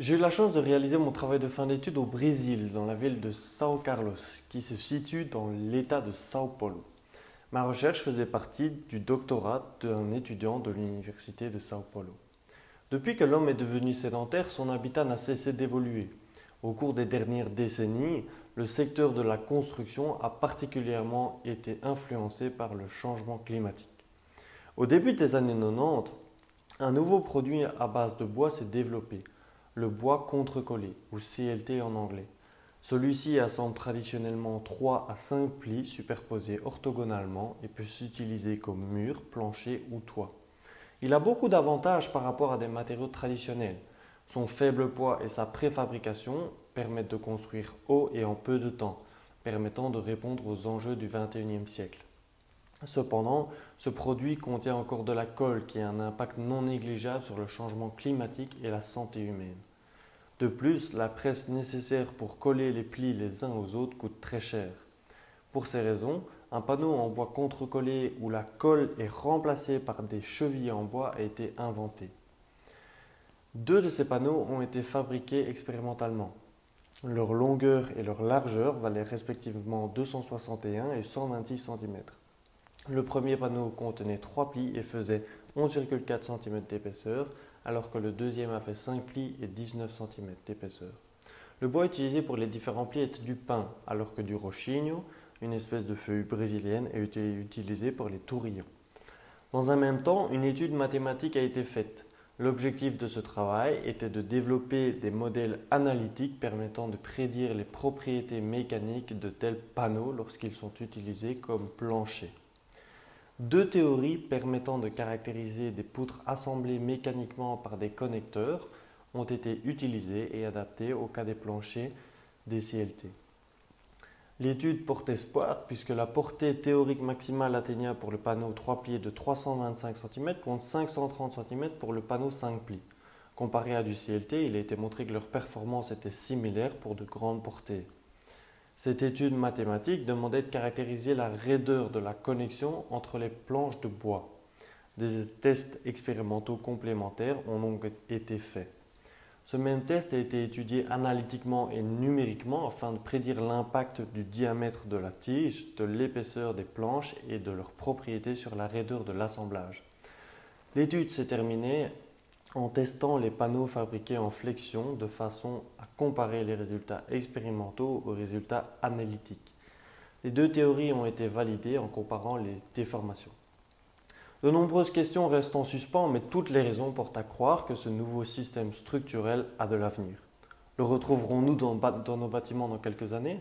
J'ai eu la chance de réaliser mon travail de fin d'études au Brésil, dans la ville de São Carlos, qui se situe dans l'État de São Paulo. Ma recherche faisait partie du doctorat d'un étudiant de l'Université de São Paulo. Depuis que l'homme est devenu sédentaire, son habitat n'a cessé d'évoluer. Au cours des dernières décennies, le secteur de la construction a particulièrement été influencé par le changement climatique. Au début des années 90, un nouveau produit à base de bois s'est développé, le bois contre-collé, ou CLT en anglais. Celui-ci assemble traditionnellement 3 à 5 plis superposés orthogonalement et peut s'utiliser comme mur, plancher ou toit. Il a beaucoup d'avantages par rapport à des matériaux traditionnels. Son faible poids et sa préfabrication permettent de construire haut et en peu de temps, permettant de répondre aux enjeux du XXIe siècle. Cependant, ce produit contient encore de la colle qui a un impact non négligeable sur le changement climatique et la santé humaine. De plus, la presse nécessaire pour coller les plis les uns aux autres coûte très cher. Pour ces raisons, un panneau en bois contre-collé où la colle est remplacée par des chevilles en bois a été inventé. Deux de ces panneaux ont été fabriqués expérimentalement. Leur longueur et leur largeur valaient respectivement 261 et 126 cm. Le premier panneau contenait 3 plis et faisait 11,4 cm d'épaisseur, alors que le deuxième a fait 5 plis et 19 cm d'épaisseur. Le bois utilisé pour les différents plis était du pin, alors que du rochigno, une espèce de feuille brésilienne, est utilisé pour les tourillons. Dans un même temps, une étude mathématique a été faite. L'objectif de ce travail était de développer des modèles analytiques permettant de prédire les propriétés mécaniques de tels panneaux lorsqu'ils sont utilisés comme planchers. Deux théories permettant de caractériser des poutres assemblées mécaniquement par des connecteurs ont été utilisées et adaptées au cas des planchers des CLT. L'étude porte espoir puisque la portée théorique maximale atteignable pour le panneau 3 plis est de 325 cm contre 530 cm pour le panneau 5 plis. Comparé à du CLT, il a été montré que leur performance était similaire pour de grandes portées. Cette étude mathématique demandait de caractériser la raideur de la connexion entre les planches de bois. Des tests expérimentaux complémentaires ont donc été faits. Ce même test a été étudié analytiquement et numériquement afin de prédire l'impact du diamètre de la tige, de l'épaisseur des planches et de leurs propriétés sur la raideur de l'assemblage. L'étude s'est terminée en testant les panneaux fabriqués en flexion de façon à comparer les résultats expérimentaux aux résultats analytiques. Les deux théories ont été validées en comparant les déformations. De nombreuses questions restent en suspens, mais toutes les raisons portent à croire que ce nouveau système structurel a de l'avenir. Le retrouverons-nous dans nos bâtiments dans quelques années ?